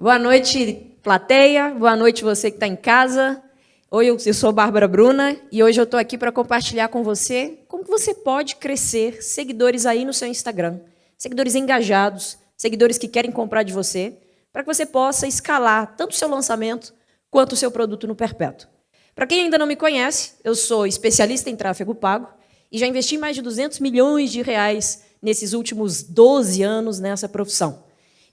Boa noite, plateia. Boa noite, você que está em casa. Oi, eu sou Bárbara Bruna e hoje eu estou aqui para compartilhar com você como que você pode crescer seguidores aí no seu Instagram. Seguidores engajados, seguidores que querem comprar de você, para que você possa escalar tanto o seu lançamento quanto o seu produto no perpétuo. Para quem ainda não me conhece, eu sou especialista em tráfego pago e já investi mais de 200 milhões de reais nesses últimos 12 anos nessa profissão.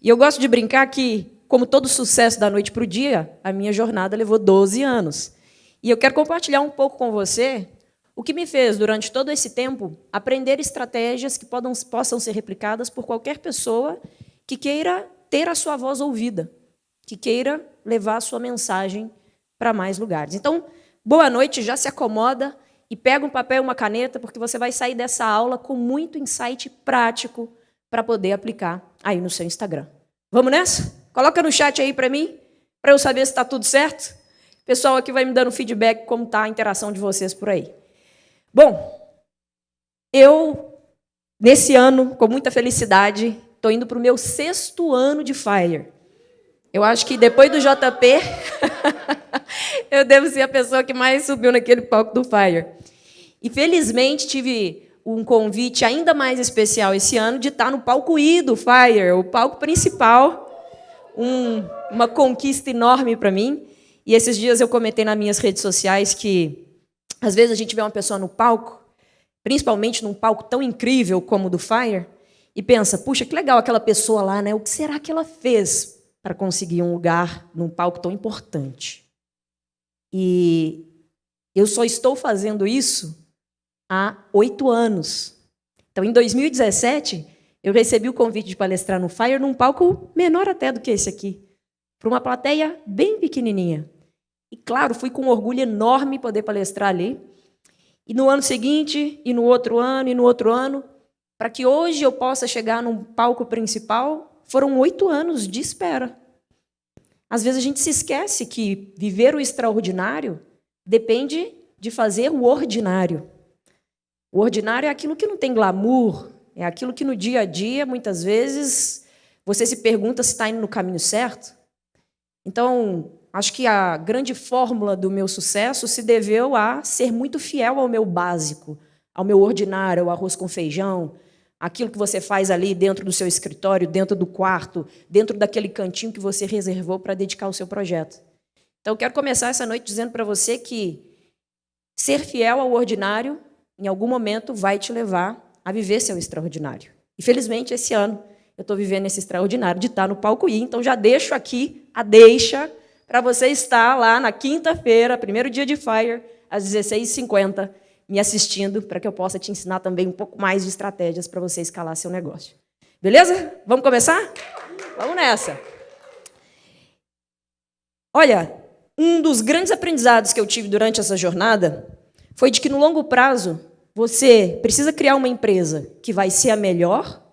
E eu gosto de brincar que, como todo sucesso da noite para o dia, a minha jornada levou 12 anos. E eu quero compartilhar um pouco com você o que me fez, durante todo esse tempo, aprender estratégias que possam ser replicadas por qualquer pessoa que queira ter a sua voz ouvida, que queira levar a sua mensagem para mais lugares. Então, boa noite, já se acomoda e pega um papel e uma caneta, porque você vai sair dessa aula com muito insight prático para poder aplicar aí no seu Instagram. Vamos nessa? Coloca no chat aí para mim, para eu saber se está tudo certo. O pessoal aqui vai me dando feedback como está a interação de vocês por aí. Bom, eu, nesse ano, com muita felicidade, estou indo para o meu 6º ano de Fire. Eu acho que depois do JP, eu devo ser a pessoa que mais subiu naquele palco do Fire. E, felizmente, tive um convite ainda mais especial esse ano de estar no palco I do Fire, o palco principal, uma conquista enorme para mim. E esses dias eu comentei nas minhas redes sociais que, às vezes, a gente vê uma pessoa no palco, principalmente num palco tão incrível como o do Fire, e pensa, puxa, que legal aquela pessoa lá, né? O que será que ela fez para conseguir um lugar num palco tão importante? E eu só estou fazendo isso há 8 anos. Então, em 2017, eu recebi o convite de palestrar no Fire num palco menor até do que esse aqui, para uma plateia bem pequenininha. E, claro, fui com um orgulho enorme poder palestrar ali. E no ano seguinte, e no outro ano, e no outro ano, para que hoje eu possa chegar num palco principal, foram 8 anos de espera. Às vezes a gente se esquece que viver o extraordinário depende de fazer o ordinário. O ordinário é aquilo que não tem glamour, é aquilo que no dia a dia, muitas vezes, você se pergunta se está indo no caminho certo. Então, acho que a grande fórmula do meu sucesso se deveu a ser muito fiel ao meu básico, ao meu ordinário, ao arroz com feijão, aquilo que você faz ali dentro do seu escritório, dentro do quarto, dentro daquele cantinho que você reservou para dedicar ao seu projeto. Então, eu quero começar essa noite dizendo para você que ser fiel ao ordinário, em algum momento, vai te levar a viver seu extraordinário. E, felizmente, esse ano, eu estou vivendo esse extraordinário de estar no palco I, então já deixo aqui a deixa para você estar lá na quinta-feira, primeiro dia de Fire, às 16h50, me assistindo, para que eu possa te ensinar também um pouco mais de estratégias para você escalar seu negócio. Beleza? Vamos começar? Vamos nessa. Olha, um dos grandes aprendizados que eu tive durante essa jornada foi de que, no longo prazo, você precisa criar uma empresa que vai ser a melhor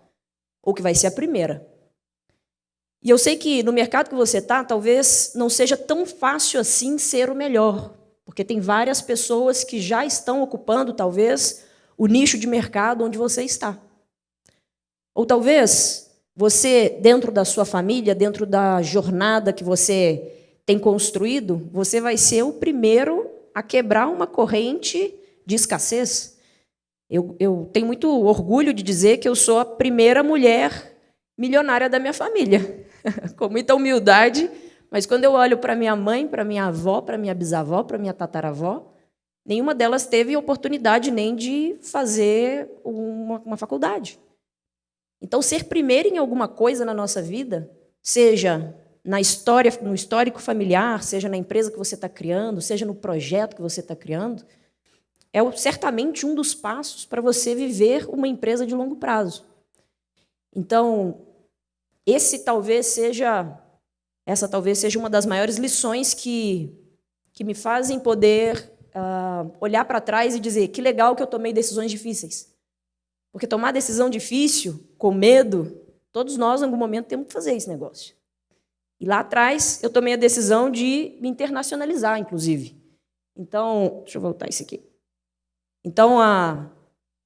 ou que vai ser a primeira. E eu sei que no mercado que você está, talvez não seja tão fácil assim ser o melhor, porque tem várias pessoas que já estão ocupando, talvez, o nicho de mercado onde você está. Ou talvez você, dentro da sua família, dentro da jornada que você tem construído, você vai ser o primeiro a quebrar uma corrente de escassez. Eu tenho muito orgulho de dizer que eu sou a primeira mulher milionária da minha família, com muita humildade, mas quando eu olho para minha mãe, para minha avó, para minha bisavó, para minha tataravó, nenhuma delas teve oportunidade nem de fazer uma faculdade. Então, ser primeiro em alguma coisa na nossa vida, seja na história, no histórico familiar, seja na empresa que você está criando, seja no projeto que você está criando, é certamente um dos passos para você viver uma empresa de longo prazo. Então, essa talvez seja uma das maiores lições que me fazem poder olhar para trás e dizer que legal que eu tomei decisões difíceis. Porque tomar decisão difícil, com medo, todos nós, em algum momento, temos que fazer esse negócio. E lá atrás, eu tomei a decisão de me internacionalizar, inclusive. Então, deixa eu voltar isso aqui. Então,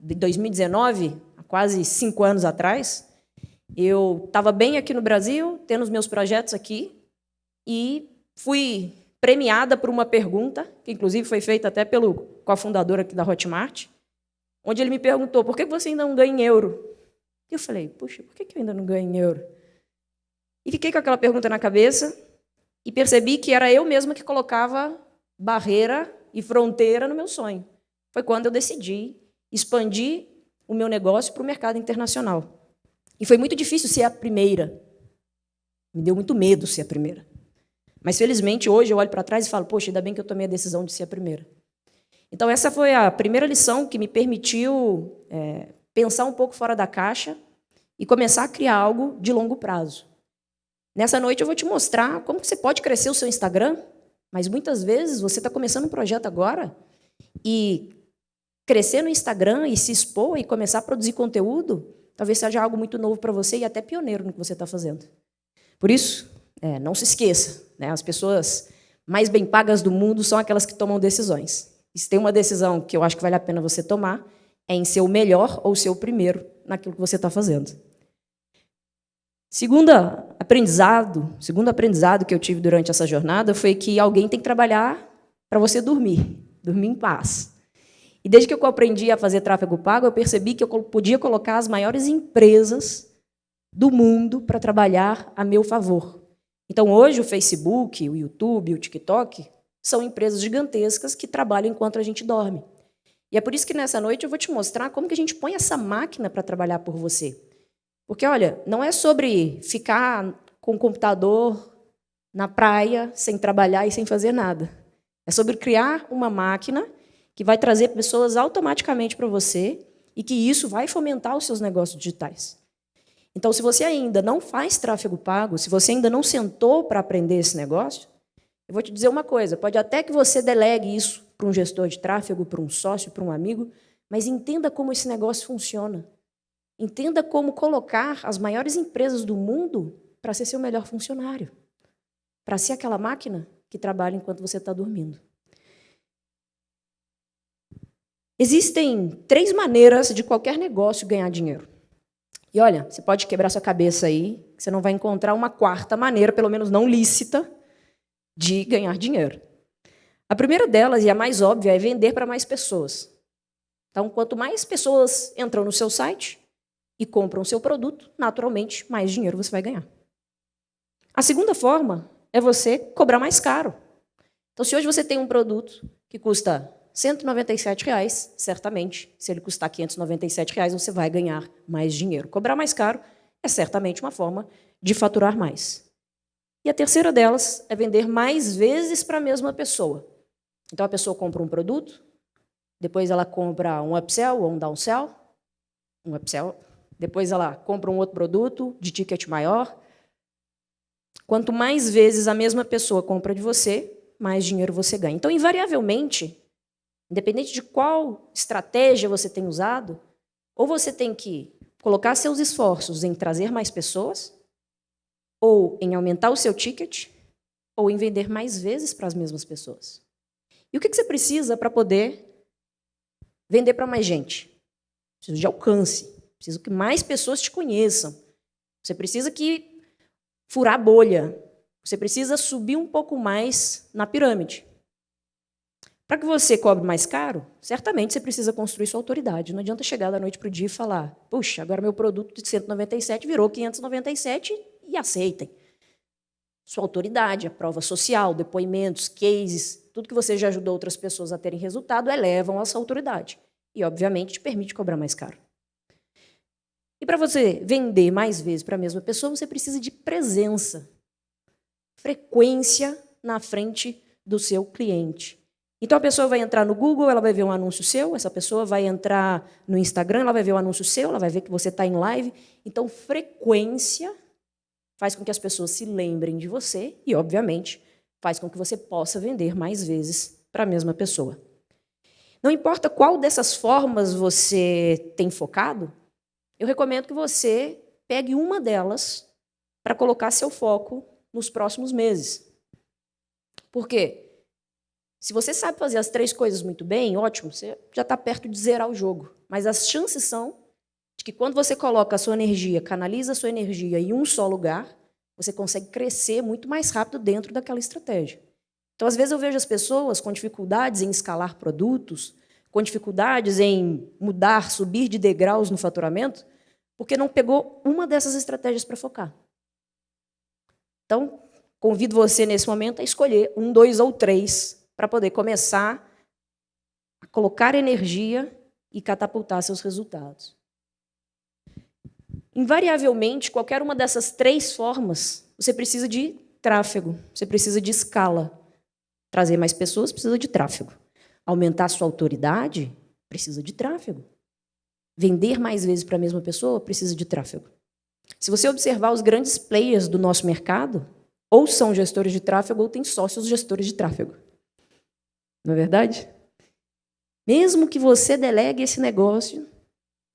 em 2019, há quase 5 anos atrás, eu estava bem aqui no Brasil, tendo os meus projetos aqui, e fui premiada por uma pergunta, que inclusive foi feita até pelo cofundador aqui da Hotmart, onde ele me perguntou, por que você ainda não ganha em euro? E eu falei, puxa, por que eu ainda não ganho em euro? E fiquei com aquela pergunta na cabeça e percebi que era eu mesma que colocava barreira e fronteira no meu sonho. Foi quando eu decidi expandir o meu negócio para o mercado internacional. E foi muito difícil ser a primeira. Me deu muito medo ser a primeira. Mas, felizmente, hoje eu olho para trás e falo, poxa, ainda bem que eu tomei a decisão de ser a primeira. Então, essa foi a primeira lição que me permitiu pensar um pouco fora da caixa e começar a criar algo de longo prazo. Nessa noite eu vou te mostrar como você pode crescer o seu Instagram, mas muitas vezes você está começando um projeto agora e crescer no Instagram e se expor e começar a produzir conteúdo, talvez seja algo muito novo para você e até pioneiro no que você está fazendo. Por isso, não se esqueça, né? As pessoas mais bem pagas do mundo são aquelas que tomam decisões. E se tem uma decisão que eu acho que vale a pena você tomar, é em ser o melhor ou ser o primeiro naquilo que você está fazendo. Segundo aprendizado que eu tive durante essa jornada foi que alguém tem que trabalhar para você dormir em paz. E desde que eu aprendi a fazer tráfego pago, eu percebi que eu podia colocar as maiores empresas do mundo para trabalhar a meu favor. Então, hoje, o Facebook, o YouTube, o TikTok são empresas gigantescas que trabalham enquanto a gente dorme. E é por isso que, nessa noite, eu vou te mostrar como que a gente põe essa máquina para trabalhar por você. Porque, olha, não é sobre ficar com o computador na praia, sem trabalhar e sem fazer nada. É sobre criar uma máquina que vai trazer pessoas automaticamente para você e que isso vai fomentar os seus negócios digitais. Então, se você ainda não faz tráfego pago, se você ainda não sentou para aprender esse negócio, eu vou te dizer uma coisa, pode até que você delegue isso para um gestor de tráfego, para um sócio, para um amigo, mas entenda como esse negócio funciona. Entenda como colocar as maiores empresas do mundo para ser seu melhor funcionário, para ser aquela máquina que trabalha enquanto você está dormindo. Existem 3 maneiras de qualquer negócio ganhar dinheiro. E olha, você pode quebrar sua cabeça aí, que você não vai encontrar uma 4ª maneira, pelo menos não lícita, de ganhar dinheiro. A primeira delas, e a mais óbvia, é vender para mais pessoas. Então, quanto mais pessoas entram no seu site e compram o seu produto, naturalmente, mais dinheiro você vai ganhar. A segunda forma é você cobrar mais caro. Então, se hoje você tem um produto que custa R$ 197, certamente, se ele custar R$ 597, você vai ganhar mais dinheiro. Cobrar mais caro é certamente uma forma de faturar mais. E a terceira delas é vender mais vezes para a mesma pessoa. Então, a pessoa compra um produto, depois ela compra um upsell ou um downsell, depois ela compra um outro produto de ticket maior. Quanto mais vezes a mesma pessoa compra de você, mais dinheiro você ganha. Então, invariavelmente, independente de qual estratégia você tem usado, ou você tem que colocar seus esforços em trazer mais pessoas, ou em aumentar o seu ticket, ou em vender mais vezes para as mesmas pessoas. E o que você precisa para poder vender para mais gente? Preciso de alcance. Preciso que mais pessoas te conheçam. Você precisa furar a bolha. Você precisa subir um pouco mais na pirâmide. Para que você cobre mais caro, certamente você precisa construir sua autoridade. Não adianta chegar da noite para o dia e falar, puxa, agora meu produto de 197 virou 597 e aceitem. Sua autoridade, a prova social, depoimentos, cases, tudo que você já ajudou outras pessoas a terem resultado, elevam essa autoridade. E, obviamente, te permite cobrar mais caro. E para você vender mais vezes para a mesma pessoa, você precisa de presença, frequência na frente do seu cliente. Então, a pessoa vai entrar no Google, ela vai ver um anúncio seu, essa pessoa vai entrar no Instagram, ela vai ver um anúncio seu, ela vai ver que você está em live. Então, frequência faz com que as pessoas se lembrem de você e, obviamente, faz com que você possa vender mais vezes para a mesma pessoa. Não importa qual dessas formas você tem focado, eu recomendo que você pegue uma delas para colocar seu foco nos próximos meses. Por quê? Se você sabe fazer as 3 coisas muito bem, ótimo, você já está perto de zerar o jogo. Mas as chances são de que quando você coloca a sua energia, canaliza a sua energia em um só lugar, você consegue crescer muito mais rápido dentro daquela estratégia. Então, às vezes, eu vejo as pessoas com dificuldades em escalar produtos, com dificuldades em mudar, subir de degraus no faturamento, porque não pegou uma dessas estratégias para focar. Então, convido você, nesse momento, a escolher 1, 2 ou 3 para poder começar a colocar energia e catapultar seus resultados. Invariavelmente, qualquer uma dessas 3 formas, você precisa de tráfego, você precisa de escala. Trazer mais pessoas precisa de tráfego. Aumentar sua autoridade precisa de tráfego. Vender mais vezes para a mesma pessoa precisa de tráfego. Se você observar os grandes players do nosso mercado, ou são gestores de tráfego ou têm sócios gestores de tráfego. Não é verdade? Mesmo que você delegue esse negócio,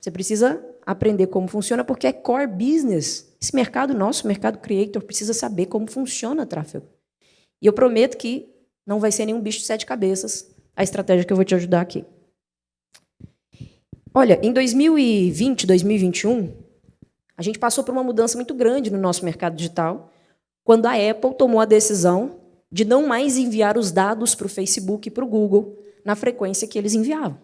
você precisa aprender como funciona, porque é core business. Esse mercado nosso, mercado creator, precisa saber como funciona o tráfego. E eu prometo que não vai ser nenhum bicho de 7 cabeças a estratégia que eu vou te ajudar aqui. Olha, em 2020, 2021, a gente passou por uma mudança muito grande no nosso mercado digital, quando a Apple tomou a decisão de não mais enviar os dados para o Facebook e para o Google na frequência que eles enviavam.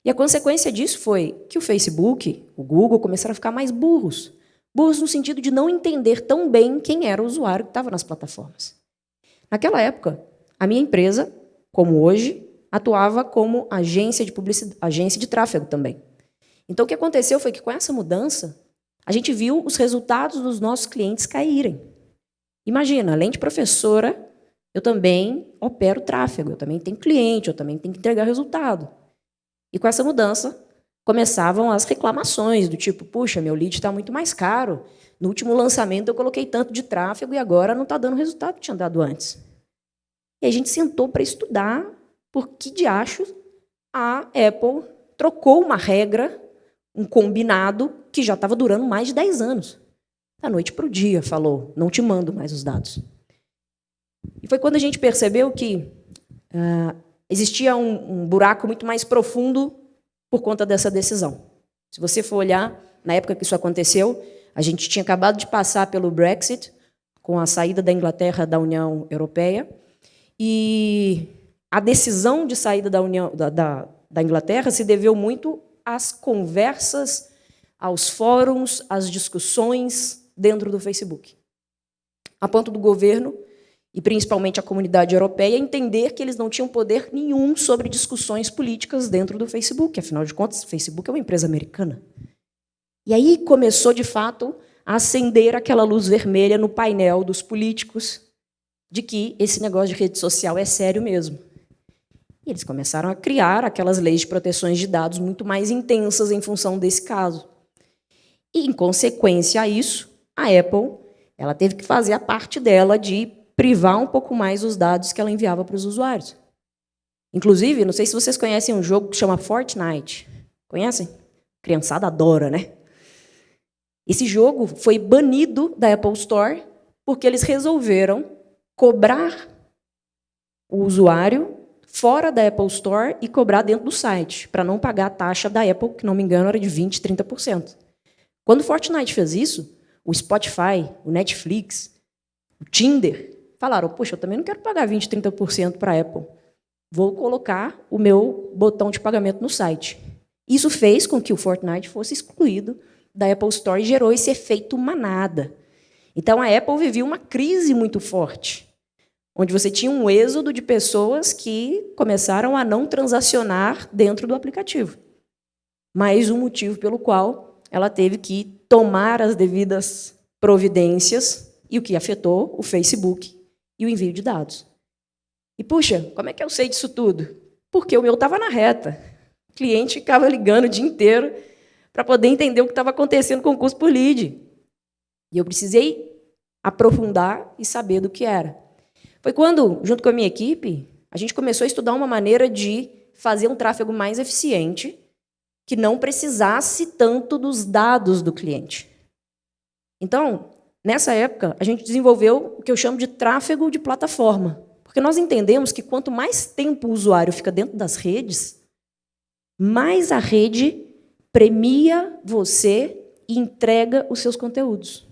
E a consequência disso foi que o Facebook, o Google, começaram a ficar mais burros. Burros no sentido de não entender tão bem quem era o usuário que estava nas plataformas. Naquela época, a minha empresa, como hoje, atuava como agência de publicidade, agência de tráfego também. Então, o que aconteceu foi que, com essa mudança, a gente viu os resultados dos nossos clientes caírem. Imagina, além de professora, eu também opero tráfego, eu também tenho cliente, eu também tenho que entregar resultado. E com essa mudança, começavam as reclamações do tipo, puxa, meu lead está muito mais caro, no último lançamento eu coloquei tanto de tráfego e agora não está dando o resultado que tinha dado antes. E a gente sentou para estudar por que diacho a Apple trocou uma regra, um combinado, que já estava durando mais de 10 anos. Da noite para o dia, falou, não te mando mais os dados. E foi quando a gente percebeu que existia um buraco muito mais profundo por conta dessa decisão. Se você for olhar, na época que isso aconteceu, a gente tinha acabado de passar pelo Brexit, com a saída da Inglaterra da União Europeia, e a decisão de saída da Inglaterra se deveu muito às conversas, aos fóruns, às discussões dentro do Facebook. A ponto do governo, e principalmente a comunidade europeia, entender que eles não tinham poder nenhum sobre discussões políticas dentro do Facebook. Afinal de contas, o Facebook é uma empresa americana. E aí começou, de fato, a acender aquela luz vermelha no painel dos políticos de que esse negócio de rede social é sério mesmo. E eles começaram a criar aquelas leis de proteções de dados muito mais intensas em função desse caso. E, em consequência a isso, a Apple ela teve que fazer a parte dela de privar um pouco mais os dados que ela enviava para os usuários. Inclusive, não sei se vocês conhecem um jogo que chama Fortnite. Conhecem? Criançada adora, né? Esse jogo foi banido da Apple Store porque eles resolveram cobrar o usuário fora da Apple Store e cobrar dentro do site, para não pagar a taxa da Apple, que, não me engano, era de 20%, 30%. Quando o Fortnite fez isso, o Spotify, o Netflix, o Tinder, falaram, poxa, eu também não quero pagar 20%, 30% para a Apple. Vou colocar o meu botão de pagamento no site. Isso fez com que o Fortnite fosse excluído da Apple Store e gerou esse efeito manada. Então, a Apple vivia uma crise muito forte, onde você tinha um êxodo de pessoas que começaram a não transacionar dentro do aplicativo. Mais um motivo pelo qual ela teve que tomar as devidas providências, e o que afetou o Facebook e o envio de dados. E, puxa, como é que eu sei disso tudo? Porque o meu estava na reta. O cliente ficava ligando o dia inteiro para poder entender o que estava acontecendo com o custo por lead. E eu precisei aprofundar e saber do que era. Foi quando, junto com a minha equipe, a gente começou a estudar uma maneira de fazer um tráfego mais eficiente, que não precisasse tanto dos dados do cliente. Então, nessa época, a gente desenvolveu o que eu chamo de tráfego de plataforma. Porque nós entendemos que quanto mais tempo o usuário fica dentro das redes, mais a rede premia você e entrega os seus conteúdos.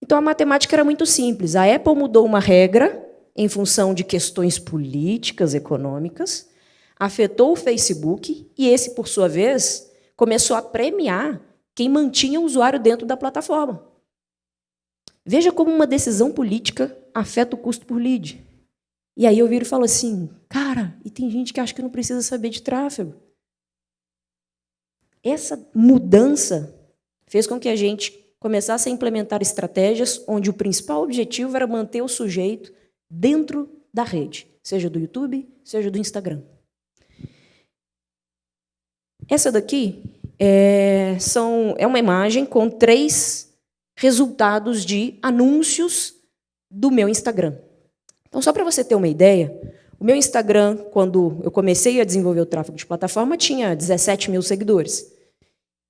Então, a matemática era muito simples. A Apple mudou uma regra em função de questões políticas, econômicas, afetou o Facebook e esse, por sua vez, começou a premiar quem mantinha o usuário dentro da plataforma. Veja como uma decisão política afeta o custo por lead. E aí eu viro e falo assim, cara, e tem gente que acha que não precisa saber de tráfego. Essa mudança fez com que a gente começasse a implementar estratégias onde o principal objetivo era manter o sujeito dentro da rede, seja do YouTube, seja do Instagram. Essa daqui é uma imagem com 3 resultados de anúncios do meu Instagram. Então, só para você ter uma ideia, o meu Instagram, quando eu comecei a desenvolver o tráfego de plataforma, tinha 17 mil seguidores.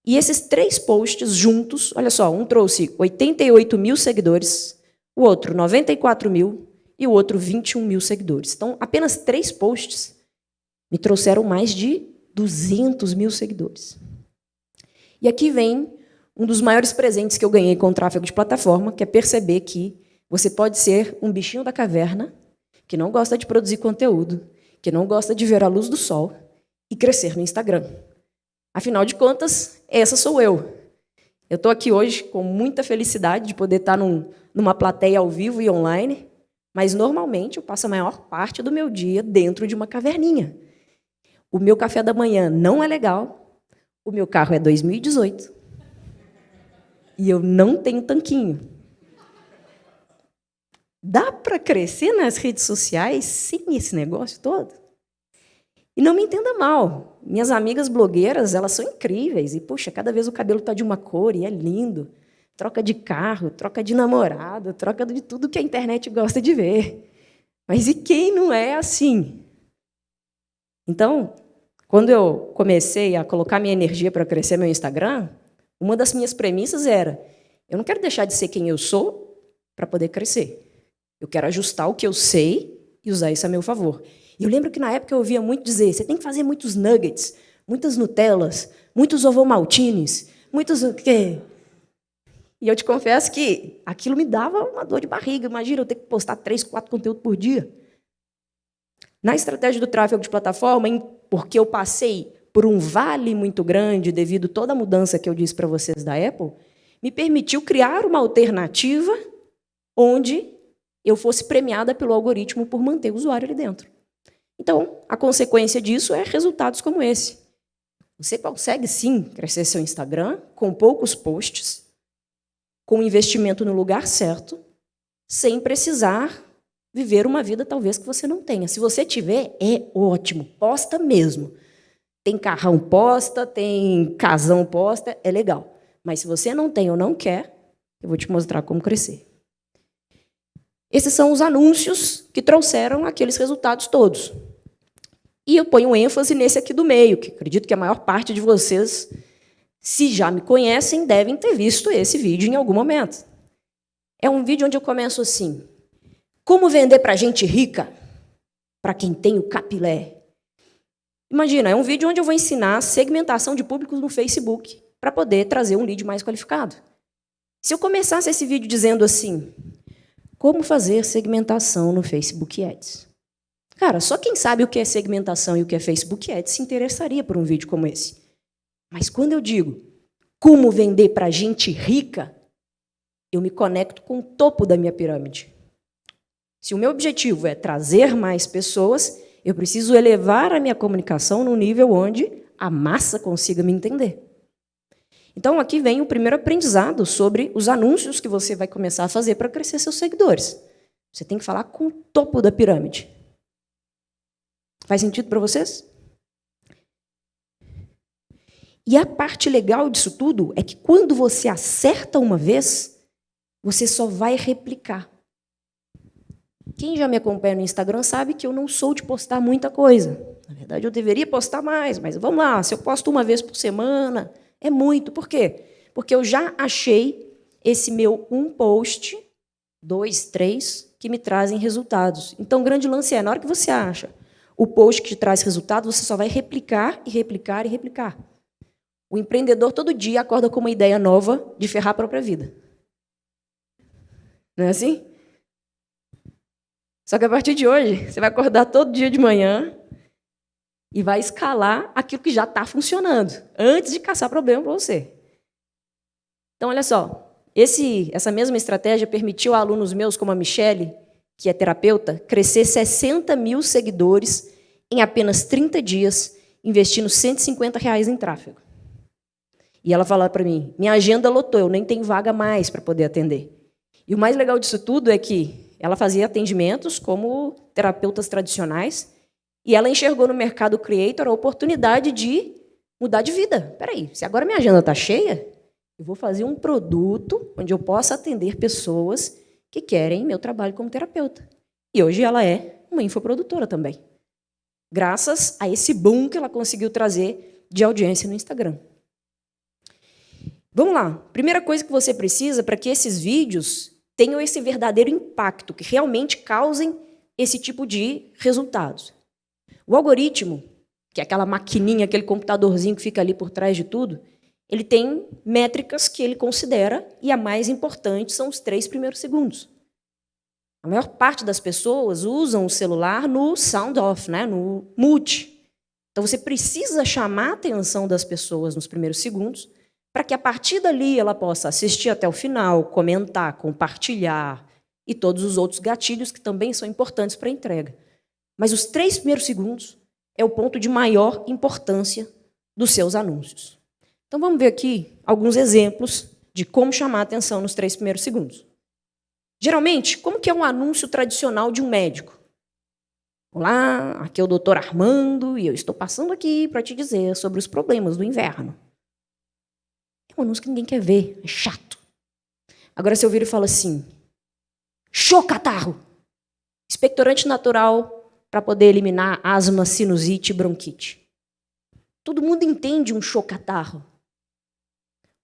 E esses 3 posts juntos, olha só, um trouxe 88 mil seguidores, o outro 94 mil e o outro 21 mil seguidores. Então, apenas 3 posts me trouxeram mais de 200 mil seguidores. E aqui vem um dos maiores presentes que eu ganhei com o tráfego de plataforma, que é perceber que você pode ser um bichinho da caverna, que não gosta de produzir conteúdo, que não gosta de ver a luz do sol e crescer no Instagram. Afinal de contas, essa sou eu. Eu estou aqui hoje com muita felicidade de poder estar numa plateia ao vivo e online, mas normalmente eu passo a maior parte do meu dia dentro de uma caverninha. O meu café da manhã não é legal, o meu carro é 2018 e eu não tenho tanquinho. Dá para crescer nas redes sociais sem esse negócio todo? E não me entenda mal, minhas amigas blogueiras, elas são incríveis. E, puxa, cada vez o cabelo está de uma cor e é lindo. Troca de carro, troca de namorado, troca de tudo que a internet gosta de ver. Mas e quem não é assim? Então, quando eu comecei a colocar minha energia para crescer meu Instagram, uma das minhas premissas era, eu não quero deixar de ser quem eu sou para poder crescer. Eu quero ajustar o que eu sei e usar isso a meu favor. E eu lembro que, na época, eu ouvia muito dizer, você tem que fazer muitos nuggets, muitas Nutellas, muitos ovomaltines, muitos o quê? E eu te confesso que aquilo me dava uma dor de barriga. Imagina eu ter que postar 3, 4 conteúdos por dia. Na estratégia do tráfego de plataforma, porque eu passei por um vale muito grande devido a toda a mudança que eu disse para vocês da Apple, me permitiu criar uma alternativa onde eu fosse premiada pelo algoritmo por manter o usuário ali dentro. Então, a consequência disso é resultados como esse. Você consegue, sim, crescer seu Instagram com poucos posts, com investimento no lugar certo, sem precisar viver uma vida, talvez, que você não tenha. Se você tiver, é ótimo. Posta mesmo. Tem carrão, posta, tem casão, posta, é legal. Mas se você não tem ou não quer, eu vou te mostrar como crescer. Esses são os anúncios que trouxeram aqueles resultados todos. E eu ponho ênfase nesse aqui do meio, que acredito que a maior parte de vocês, se já me conhecem, devem ter visto esse vídeo em algum momento. É um vídeo onde eu começo assim, como vender para gente rica, para quem tem o capilé. Imagina, é um vídeo onde eu vou ensinar segmentação de públicos no Facebook, para poder trazer um lead mais qualificado. Se eu começasse esse vídeo dizendo assim, como fazer segmentação no Facebook Ads? Cara, só quem sabe o que é segmentação e o que é Facebook Ads se interessaria por um vídeo como esse. Mas quando eu digo como vender para gente rica, eu me conecto com o topo da minha pirâmide. Se o meu objetivo é trazer mais pessoas, eu preciso elevar a minha comunicação num nível onde a massa consiga me entender. Então, aqui vem o primeiro aprendizado sobre os anúncios que você vai começar a fazer para crescer seus seguidores. Você tem que falar com o topo da pirâmide. Faz sentido para vocês? E a parte legal disso tudo é que quando você acerta uma vez, você só vai replicar. Quem já me acompanha no Instagram sabe que eu não sou de postar muita coisa. Na verdade, eu deveria postar mais, mas vamos lá, se eu posto uma vez por semana, é muito. Por quê? Porque eu já achei esse meu um post, 2, 3, que me trazem resultados. Então, o grande lance é, na hora que você acha o post que te traz resultado, você só vai replicar e replicar e replicar. O empreendedor todo dia acorda com uma ideia nova de ferrar a própria vida. Não é assim? Só que a partir de hoje, você vai acordar todo dia de manhã e vai escalar aquilo que já está funcionando, antes de caçar problema para você. Então, olha só, essa mesma estratégia permitiu a alunos meus, como a Michele, que é terapeuta, crescer 60 mil seguidores em apenas 30 dias, investindo R$ 150 em tráfego. E ela falava para mim, minha agenda lotou, eu nem tenho vaga mais para poder atender. E o mais legal disso tudo é que ela fazia atendimentos como terapeutas tradicionais e ela enxergou no mercado creator a oportunidade de mudar de vida. Espera aí, se agora minha agenda está cheia, eu vou fazer um produto onde eu possa atender pessoas que querem meu trabalho como terapeuta. E hoje ela é uma infoprodutora também, graças a esse boom que ela conseguiu trazer de audiência no Instagram. Vamos lá. Primeira coisa que você precisa para que esses vídeos tenham esse verdadeiro impacto, que realmente causem esse tipo de resultados. O algoritmo, que é aquela maquininha, aquele computadorzinho que fica ali por trás de tudo, ele tem métricas que ele considera, e a mais importante são os 3 primeiros segundos. A maior parte das pessoas usam o celular no sound off, né, no mute. Então, você precisa chamar a atenção das pessoas nos primeiros segundos, para que a partir dali ela possa assistir até o final, comentar, compartilhar e todos os outros gatilhos que também são importantes para a entrega. Mas os 3 primeiros segundos é o ponto de maior importância dos seus anúncios. Então vamos ver aqui alguns exemplos de como chamar a atenção nos 3 primeiros segundos. Geralmente, como que é um anúncio tradicional de um médico? Olá, aqui é o Dr. Armando e eu estou passando aqui para te dizer sobre os problemas do inverno. É um anúncio que ninguém quer ver, é chato. Agora, se eu vir e falo assim, show catarro, expectorante natural para poder eliminar asma, sinusite e bronquite. Todo mundo entende um show catarro.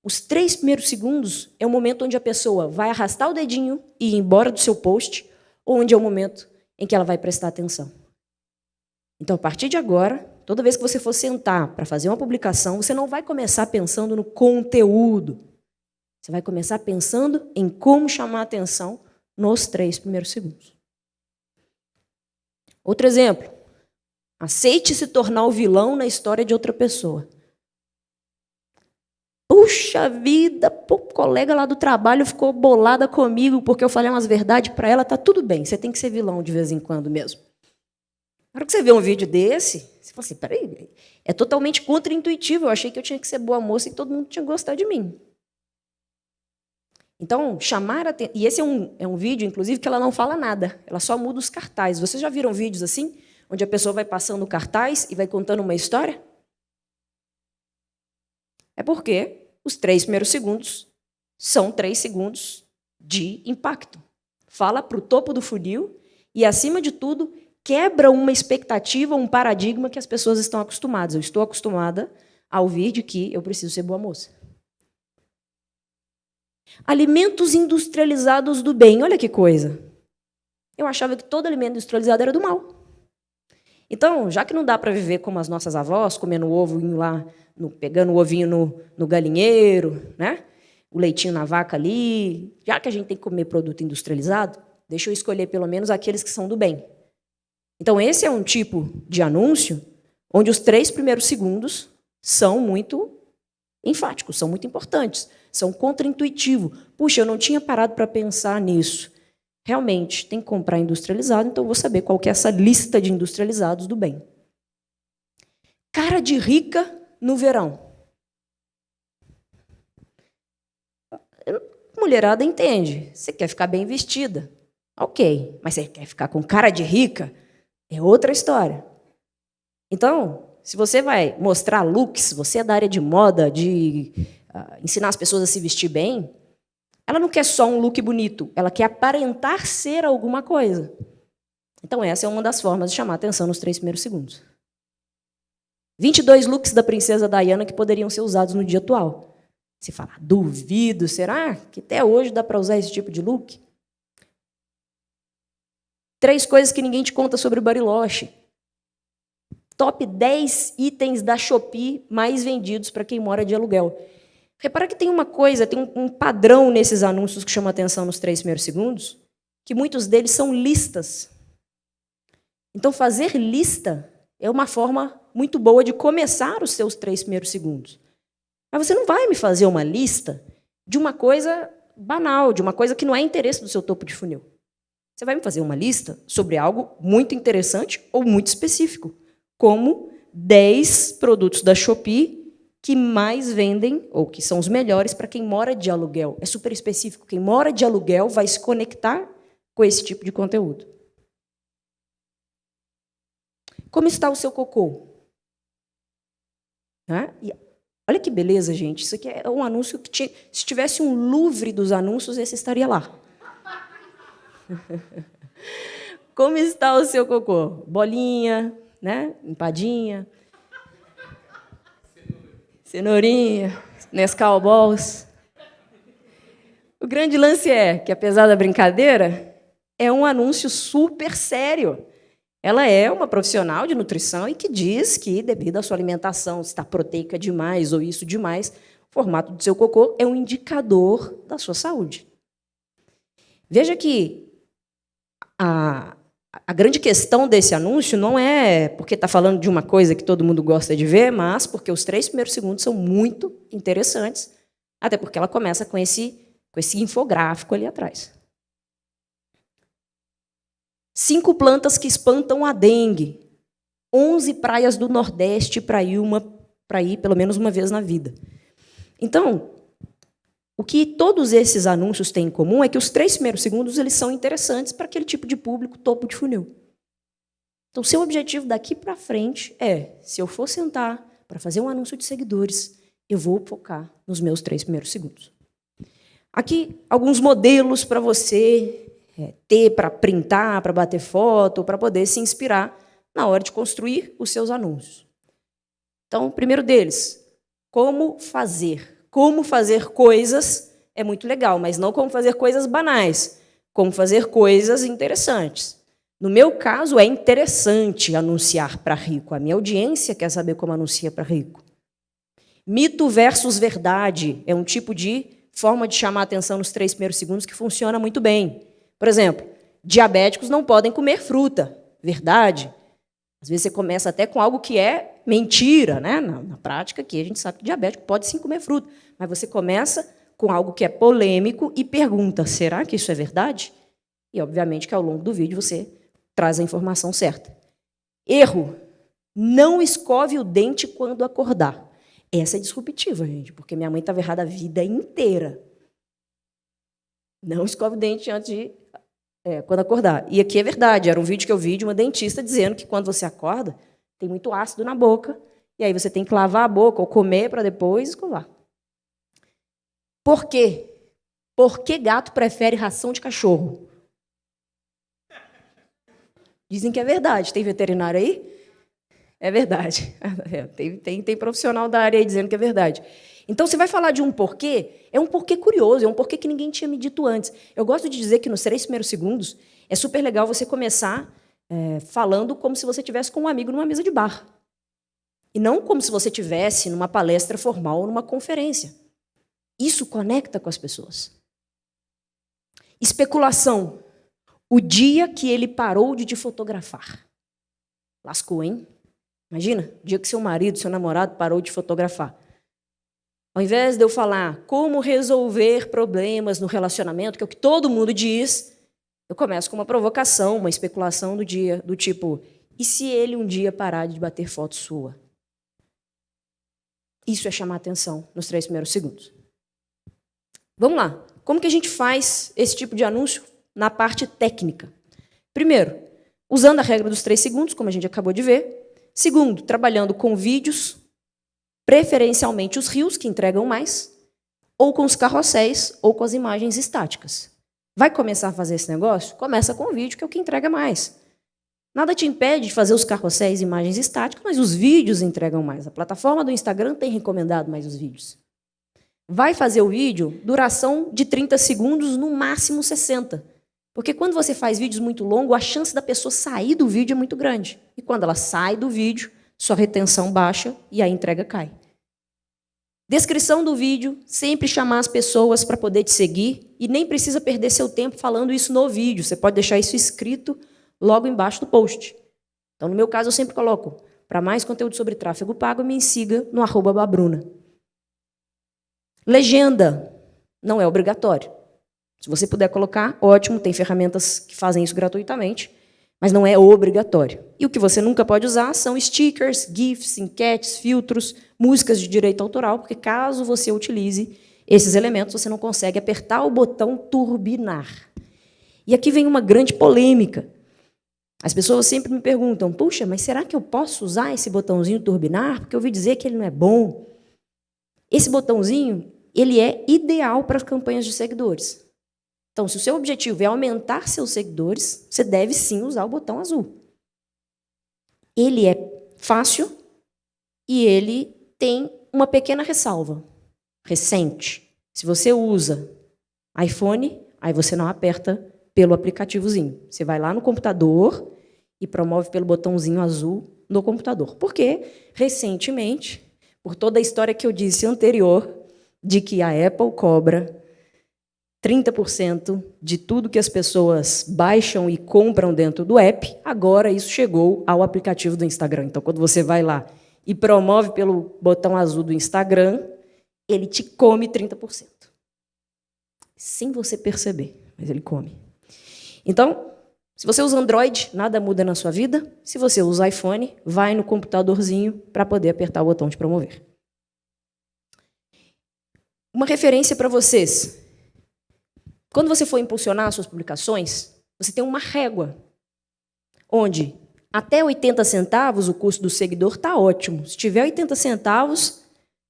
Os 3 primeiros segundos é o momento onde a pessoa vai arrastar o dedinho e ir embora do seu post, ou onde é o momento em que ela vai prestar atenção. Então, a partir de agora, toda vez que você for sentar para fazer uma publicação, você não vai começar pensando no conteúdo. Você vai começar pensando em como chamar a atenção nos 3 primeiros segundos. Outro exemplo. Aceite se tornar o vilão na história de outra pessoa. Puxa vida, o colega lá do trabalho ficou bolada comigo porque eu falei umas verdades para ela, tá tudo bem, você tem que ser vilão de vez em quando mesmo. Na hora que você vê um vídeo desse, você fala assim, peraí, é totalmente contra-intuitivo, eu achei que eu tinha que ser boa moça e todo mundo tinha que gostar de mim. Então, chamar a atenção... E esse é um vídeo, inclusive, que ela não fala nada, ela só muda os cartazes. Vocês já viram vídeos assim, onde a pessoa vai passando o cartaz e vai contando uma história? É porque os 3 primeiros segundos são 3 segundos de impacto. Fala para o topo do funil e, acima de tudo, quebra uma expectativa, um paradigma que as pessoas estão acostumadas. Eu estou acostumada a ouvir de que eu preciso ser boa moça. Alimentos industrializados do bem. Olha que coisa. Eu achava que todo alimento industrializado era do mal. Então, já que não dá para viver como as nossas avós, comendo ovo lá, pegando o ovinho no galinheiro, né? O leitinho na vaca ali, já que a gente tem que comer produto industrializado, deixa eu escolher pelo menos aqueles que são do bem. Então, esse é um tipo de anúncio onde os 3 primeiros segundos são muito enfáticos, são muito importantes, são contra-intuitivos. Puxa, eu não tinha parado para pensar nisso. Realmente, tem que comprar industrializado, então eu vou saber qual que é essa lista de industrializados do bem. Cara de rica no verão. Mulherada entende. Você quer ficar bem vestida. Ok, mas você quer ficar com cara de rica? É outra história. Então, se você vai mostrar looks, você é da área de moda, de ensinar as pessoas a se vestir bem, ela não quer só um look bonito, ela quer aparentar ser alguma coisa. Então, essa é uma das formas de chamar a atenção nos 3 primeiros segundos. 22 looks da princesa Diana que poderiam ser usados no dia atual. Você fala, duvido, será que até hoje dá para usar esse tipo de look? 3 coisas que ninguém te conta sobre o Bariloche. Top 10 itens da Shopee mais vendidos para quem mora de aluguel. Repara que tem uma coisa, tem um padrão nesses anúncios que chama atenção nos 3 primeiros segundos, que muitos deles são listas. Então, fazer lista é uma forma muito boa de começar os seus 3 primeiros segundos. Mas você não vai me fazer uma lista de uma coisa banal, de uma coisa que não é interesse do seu topo de funil. Você vai me fazer uma lista sobre algo muito interessante ou muito específico, como 10 produtos da Shopee que mais vendem, ou que são os melhores para quem mora de aluguel. É super específico. Quem mora de aluguel vai se conectar com esse tipo de conteúdo. Como está o seu cocô? E olha que beleza, gente. Isso aqui é um anúncio que, se tivesse um Louvre dos anúncios, esse estaria lá. Como está o seu cocô? Bolinha, né? Empadinha. Cenourinha, Nescau Balls. O grande lance é que, apesar da brincadeira, é um anúncio super sério. Ela é uma profissional de nutrição e que diz que, devido à sua alimentação, se está proteica demais ou isso demais, o formato do seu cocô é um indicador da sua saúde. Veja que a grande questão desse anúncio não é porque está falando de uma coisa que todo mundo gosta de ver, mas porque os 3 primeiros segundos são muito interessantes, até porque ela começa com esse infográfico ali atrás. 5 plantas que espantam a dengue. 11 praias do Nordeste para ir pelo menos uma vez na vida. Então, o que todos esses anúncios têm em comum é que os 3 primeiros segundos eles são interessantes para aquele tipo de público topo de funil. Então, seu objetivo daqui para frente é, se eu for sentar para fazer um anúncio de seguidores, eu vou focar nos meus 3 primeiros segundos. Aqui, alguns modelos para você ter, para printar, para bater foto, para poder se inspirar na hora de construir os seus anúncios. Então, o primeiro deles, como fazer. Como fazer coisas é muito legal, mas não como fazer coisas banais, como fazer coisas interessantes. No meu caso, é interessante anunciar para rico. A minha audiência quer saber como anuncia para rico. Mito versus verdade é um tipo de forma de chamar a atenção nos 3 primeiros segundos que funciona muito bem. Por exemplo, diabéticos não podem comer fruta. Verdade? Às vezes você começa até com algo que é mentira, né? Na prática, aqui a gente sabe que diabético pode sim comer fruta. Mas você começa com algo que é polêmico e pergunta, será que isso é verdade? E, obviamente, que ao longo do vídeo você traz a informação certa. Erro. Não escove o dente quando acordar. Essa é disruptiva, gente, porque minha mãe estava errada a vida inteira. Não escove o dente antes de quando acordar. E aqui é verdade, era um vídeo que eu vi de uma dentista dizendo que quando você acorda, tem muito ácido na boca, e aí você tem que lavar a boca ou comer para depois escovar. Por quê? Por que gato prefere ração de cachorro? Dizem que é verdade. Tem veterinário aí? É verdade. Tem profissional da área aí dizendo que é verdade. Então, você vai falar de um porquê, é um porquê curioso, é um porquê que ninguém tinha me dito antes. Eu gosto de dizer que nos 3 primeiros segundos é super legal você começar falando como se você estivesse com um amigo numa mesa de bar. E não como se você estivesse numa palestra formal ou numa conferência. Isso conecta com as pessoas. Especulação. O dia que ele parou de te fotografar. Lascou, hein? Imagina, o dia que seu marido, seu namorado parou de fotografar. Ao invés de eu falar como resolver problemas no relacionamento, que é o que todo mundo diz, eu começo com uma provocação, uma especulação do dia, do tipo, e se ele um dia parar de bater foto sua? Isso é chamar atenção nos 3 primeiros segundos. Vamos lá. Como que a gente faz esse tipo de anúncio na parte técnica? Primeiro, usando a regra dos 3 segundos, como a gente acabou de ver. Segundo, trabalhando com vídeos, preferencialmente os reels, que entregam mais, ou com os carrosséis, ou com as imagens estáticas. Vai começar a fazer esse negócio? Começa com o vídeo, que é o que entrega mais. Nada te impede de fazer os carrosséis e imagens estáticas, mas os vídeos entregam mais. A plataforma do Instagram tem recomendado mais os vídeos. Vai fazer o vídeo, duração de 30 segundos, no máximo 60. Porque quando você faz vídeos muito longos, a chance da pessoa sair do vídeo é muito grande. E quando ela sai do vídeo, sua retenção baixa e a entrega cai. Descrição do vídeo, sempre chamar as pessoas para poder te seguir e nem precisa perder seu tempo falando isso no vídeo. Você pode deixar isso escrito logo embaixo do post. Então, no meu caso, eu sempre coloco, para mais conteúdo sobre tráfego pago, me siga no @babruna. Legenda não é obrigatório. Se você puder colocar, ótimo, tem ferramentas que fazem isso gratuitamente, mas não é obrigatório. E o que você nunca pode usar são stickers, GIFs, enquetes, filtros, músicas de direito autoral, porque caso você utilize esses elementos, você não consegue apertar o botão turbinar. E aqui vem uma grande polêmica. As pessoas sempre me perguntam, puxa, mas será que eu posso usar esse botãozinho turbinar? Porque eu ouvi dizer que ele não é bom. Esse botãozinho, ele é ideal para as campanhas de seguidores. Então, se o seu objetivo é aumentar seus seguidores, você deve sim usar o botão azul. Ele é fácil e ele tem uma pequena ressalva. Recente. Se você usa iPhone, aí você não aperta pelo aplicativozinho. Você vai lá no computador e promove pelo botãozinho azul no computador. Porque, recentemente, por toda a história que eu disse anterior, de que a Apple cobra 30% de tudo que as pessoas baixam e compram dentro do app, agora isso chegou ao aplicativo do Instagram. Então, quando você vai lá e promove pelo botão azul do Instagram, ele te come 30%. Sem você perceber, mas ele come. Então, se você usa Android, nada muda na sua vida. Se você usa iPhone, vai no computadorzinho para poder apertar o botão de promover. Uma referência para vocês. Quando você for impulsionar suas publicações, você tem uma régua, onde até 80 centavos o custo do seguidor está ótimo. Se tiver 80 centavos,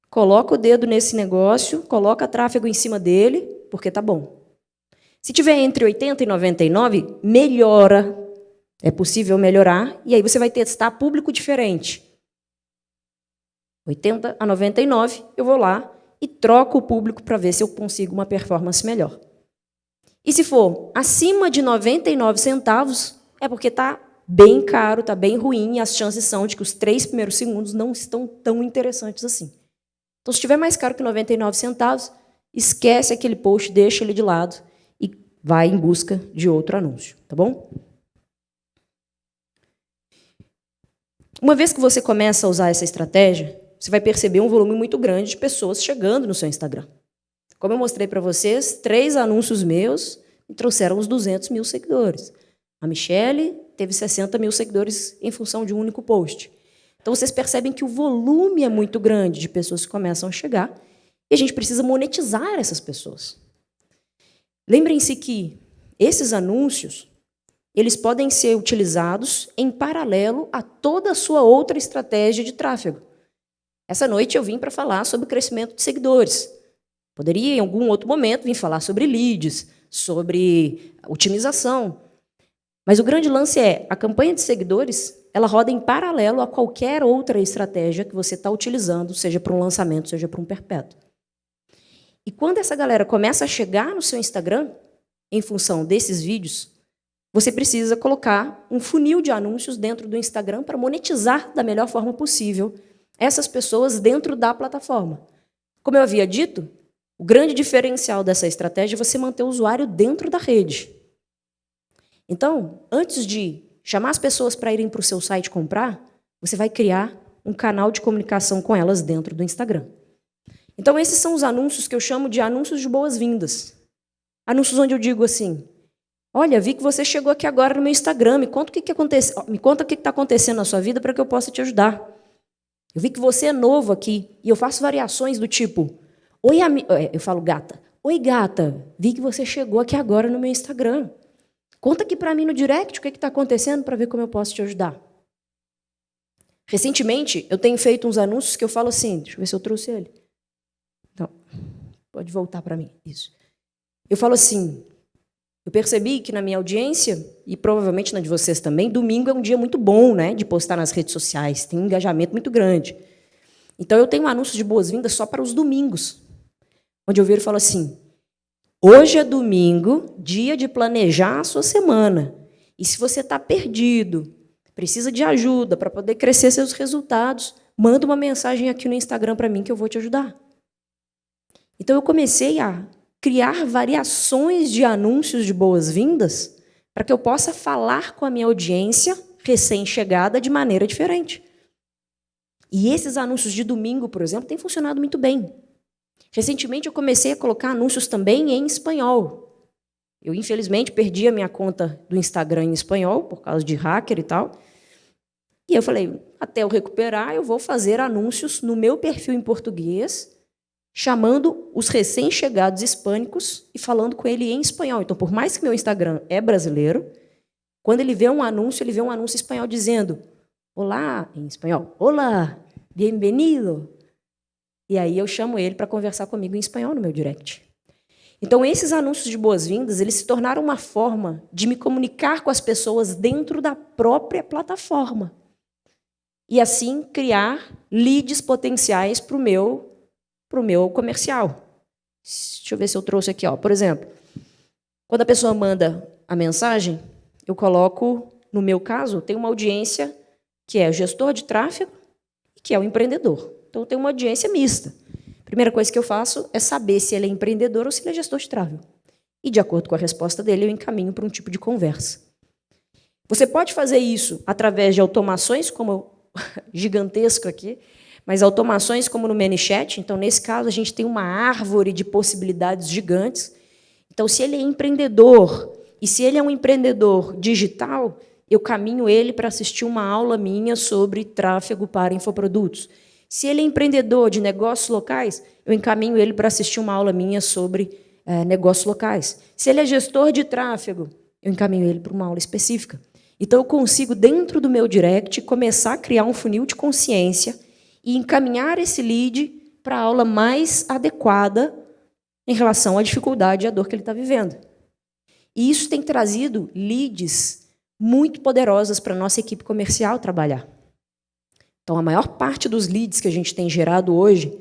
coloca o dedo nesse negócio, coloca tráfego em cima dele, porque tá bom. Se tiver entre 80 e 99, melhora. É possível melhorar, e aí você vai testar público diferente. 80 a 99, eu vou lá e troco o público para ver se eu consigo uma performance melhor. E se for acima de 99 centavos, é porque está bem caro, está bem ruim, e as chances são de que os 3 primeiros segundos não estão tão interessantes assim. Então, se estiver mais caro que 99 centavos, esquece aquele post, deixa ele de lado e vai em busca de outro anúncio, tá bom? Uma vez que você começa a usar essa estratégia, você vai perceber um volume muito grande de pessoas chegando no seu Instagram. Como eu mostrei para vocês, 3 anúncios meus me trouxeram uns 200 mil seguidores. A Michele teve 60 mil seguidores em função de um único post. Então, vocês percebem que o volume é muito grande de pessoas que começam a chegar e a gente precisa monetizar essas pessoas. Lembrem-se que esses anúncios, eles podem ser utilizados em paralelo a toda a sua outra estratégia de tráfego. Essa noite eu vim para falar sobre o crescimento de seguidores. Poderia, em algum outro momento, vir falar sobre leads, sobre otimização. Mas o grande lance é, a campanha de seguidores, ela roda em paralelo a qualquer outra estratégia que você está utilizando, seja para um lançamento, seja para um perpétuo. E quando essa galera começa a chegar no seu Instagram, em função desses vídeos, você precisa colocar um funil de anúncios dentro do Instagram para monetizar da melhor forma possível essas pessoas dentro da plataforma. Como eu havia dito, o grande diferencial dessa estratégia é você manter o usuário dentro da rede. Então, antes de chamar as pessoas para irem para o seu site comprar, você vai criar um canal de comunicação com elas dentro do Instagram. Então, esses são os anúncios que eu chamo de anúncios de boas-vindas. Anúncios onde eu digo assim, olha, vi que você chegou aqui agora no meu Instagram, me conta o que está acontecendo na sua vida para que eu possa te ajudar. Eu vi que você é novo aqui e eu faço variações do tipo, eu falo gata, oi gata, vi que você chegou aqui agora no meu Instagram. Conta aqui para mim no direct o que está acontecendo para ver como eu posso te ajudar. Recentemente, eu tenho feito uns anúncios que eu falo assim, deixa eu ver se eu trouxe ele. Não, pode voltar para mim, isso. Eu falo assim, eu percebi que na minha audiência, e provavelmente na de vocês também, domingo é um dia muito bom, né, de postar nas redes sociais, tem um engajamento muito grande. Então, eu tenho um anúncio de boas-vindas só para os domingos, onde eu viro e falo assim, hoje é domingo, dia de planejar a sua semana. E se você está perdido, precisa de ajuda para poder crescer seus resultados, manda uma mensagem aqui no Instagram para mim que eu vou te ajudar. Então, eu comecei a criar variações de anúncios de boas-vindas para que eu possa falar com a minha audiência recém-chegada de maneira diferente. E esses anúncios de domingo, por exemplo, têm funcionado muito bem. Recentemente, eu comecei a colocar anúncios também em espanhol. Eu, infelizmente, perdi a minha conta do Instagram em espanhol, por causa de hacker e tal. E eu falei, até eu recuperar, eu vou fazer anúncios no meu perfil em português, chamando os recém-chegados hispânicos e falando com ele em espanhol. Então, por mais que meu Instagram é brasileiro, quando ele vê um anúncio em espanhol dizendo, olá, em espanhol, olá, bienvenido. E aí eu chamo ele para conversar comigo em espanhol no meu direct. Então, esses anúncios de boas-vindas, eles se tornaram uma forma de me comunicar com as pessoas dentro da própria plataforma. E assim criar leads potenciais para o meu comercial. Deixa eu ver se eu trouxe aqui. Por exemplo, quando a pessoa manda a mensagem, eu coloco, no meu caso, tem uma audiência que é o gestor de tráfego e que é o empreendedor. Então, tem uma audiência mista. A primeira coisa que eu faço é saber se ele é empreendedor ou se ele é gestor de tráfego. E, de acordo com a resposta dele, eu encaminho para um tipo de conversa. Você pode fazer isso através de automações, como gigantesco aqui, mas automações como no ManyChat. Então, nesse caso, a gente tem uma árvore de possibilidades gigantes. Então, se ele é empreendedor, e se ele é um empreendedor digital, eu caminho ele para assistir uma aula minha sobre tráfego para infoprodutos. Se ele é empreendedor de negócios locais, eu encaminho ele para assistir uma aula minha sobre negócios locais. Se ele é gestor de tráfego, eu encaminho ele para uma aula específica. Então, eu consigo, dentro do meu direct, começar a criar um funil de consciência e encaminhar esse lead para a aula mais adequada em relação à dificuldade e à dor que ele está vivendo. E isso tem trazido leads muito poderosas para a nossa equipe comercial trabalhar. Então, a maior parte dos leads que a gente tem gerado hoje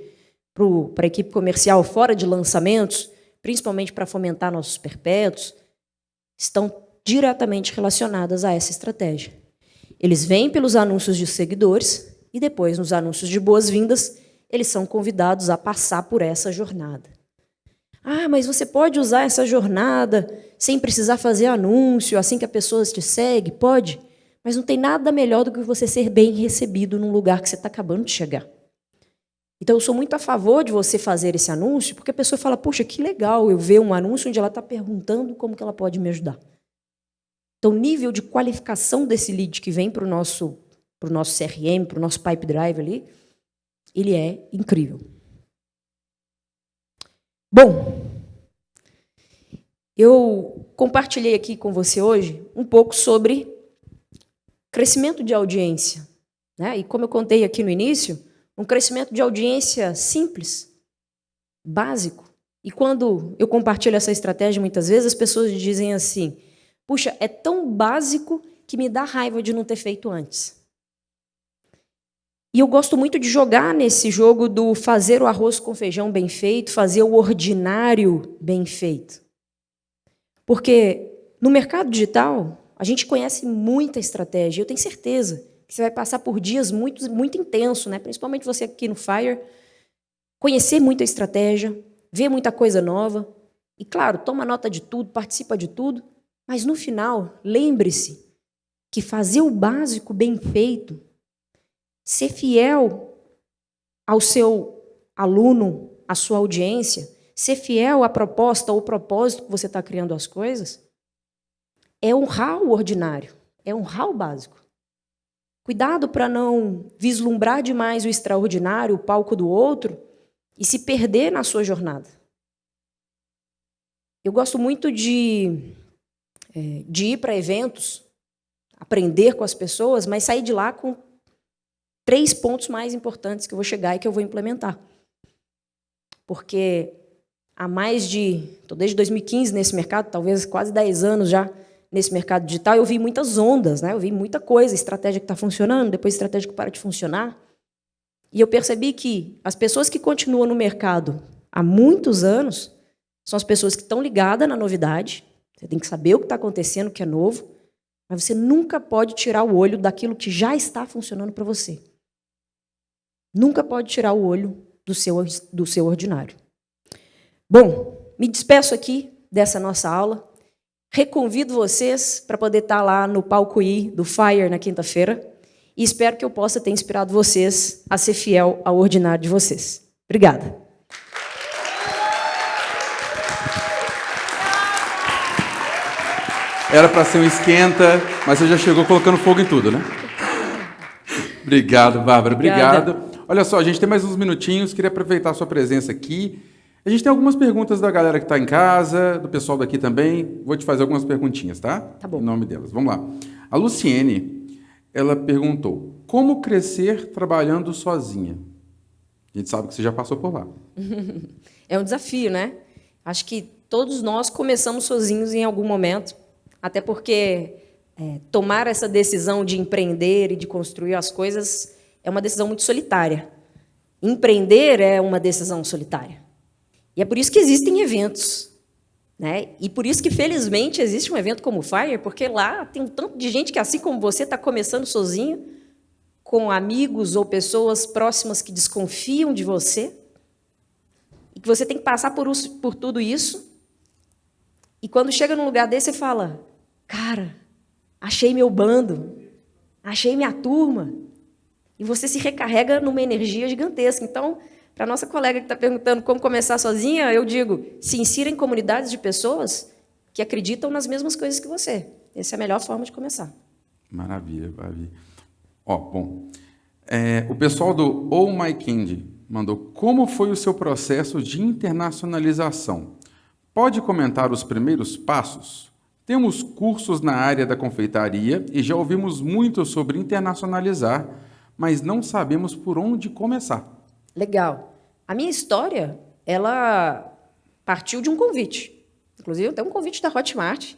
para a equipe comercial fora de lançamentos, principalmente para fomentar nossos perpétuos, estão diretamente relacionadas a essa estratégia. Eles vêm pelos anúncios de seguidores e depois, nos anúncios de boas-vindas, eles são convidados a passar por essa jornada. Ah, mas você pode usar essa jornada sem precisar fazer anúncio, assim que a pessoa te segue? Pode, mas não tem nada melhor do que você ser bem recebido num lugar que você está acabando de chegar. Então, eu sou muito a favor de você fazer esse anúncio, porque a pessoa fala, puxa, que legal eu ver um anúncio onde ela está perguntando como que ela pode me ajudar. Então, o nível de qualificação desse lead que vem para o nosso CRM, para o nosso Pipe Drive ali, ele é incrível. Bom, eu compartilhei aqui com você hoje um pouco sobre crescimento de audiência, né? E como eu contei aqui no início, um crescimento de audiência simples, básico. E quando eu compartilho essa estratégia, muitas vezes as pessoas dizem assim, puxa, é tão básico que me dá raiva de não ter feito antes. E eu gosto muito de jogar nesse jogo do fazer o arroz com feijão bem feito, fazer o ordinário bem feito. Porque no mercado digital, a gente conhece muita estratégia. Eu tenho certeza que você vai passar por dias muito, muito intensos, né? Principalmente você aqui no Fire, conhecer muita estratégia, ver muita coisa nova. E, claro, toma nota de tudo, participa de tudo. Mas, no final, lembre-se que fazer o básico bem feito, ser fiel ao seu aluno, à sua audiência, ser fiel à proposta ou ao propósito que você está criando as coisas, é honrar o ordinário, é honrar o básico. Cuidado para não vislumbrar demais o extraordinário, o palco do outro, e se perder na sua jornada. Eu gosto muito de ir para eventos, aprender com as pessoas, mas sair de lá com 3 pontos mais importantes que eu vou chegar e que eu vou implementar. Porque estou desde 2015 nesse mercado, talvez quase 10 anos já nesse mercado digital, eu vi muitas ondas, né? Eu vi muita coisa, estratégia que está funcionando, depois estratégia que para de funcionar. E eu percebi que as pessoas que continuam no mercado há muitos anos são as pessoas que estão ligadas na novidade. Você tem que saber o que está acontecendo, o que é novo, mas você nunca pode tirar o olho daquilo que já está funcionando para você. Nunca pode tirar o olho do seu ordinário. Bom, me despeço aqui dessa nossa aula. Reconvido vocês para poder estar lá no palco I do Fire na quinta-feira e espero que eu possa ter inspirado vocês a ser fiel ao ordinário de vocês. Obrigada. Era para ser um esquenta, mas você já chegou colocando fogo em tudo, né? Obrigado, Bárbara. Obrigado. Olha só, a gente tem mais uns minutinhos. Queria aproveitar a sua presença aqui. A gente tem algumas perguntas da galera que está em casa, do pessoal daqui também. Vou te fazer algumas perguntinhas, tá? Tá bom. Em nome delas. Vamos lá. A Luciene, ela perguntou, como crescer trabalhando sozinha? A gente sabe que você já passou por lá. É um desafio, né? Acho que todos nós começamos sozinhos em algum momento, até porque tomar essa decisão de empreender e de construir as coisas é uma decisão muito solitária. Empreender é uma decisão solitária. E é por isso que existem eventos, né? E por isso que, felizmente, existe um evento como o Fire, porque lá tem um tanto de gente que, assim como você, está começando sozinho, com amigos ou pessoas próximas que desconfiam de você, e que você tem que passar por tudo isso, e quando chega num lugar desse, você fala, cara, achei meu bando, achei minha turma, e você se recarrega numa energia gigantesca. Então, para a nossa colega que está perguntando como começar sozinha, eu digo, se insira em comunidades de pessoas que acreditam nas mesmas coisas que você. Essa é a melhor forma de começar. Maravilha, Babi. Ó, bom, o pessoal do Oh My Candy mandou, como foi o seu processo de internacionalização? Pode comentar os primeiros passos? Temos cursos na área da confeitaria e já ouvimos muito sobre internacionalizar, mas não sabemos por onde começar. Legal. A minha história, ela partiu de um convite. Inclusive, até um convite da Hotmart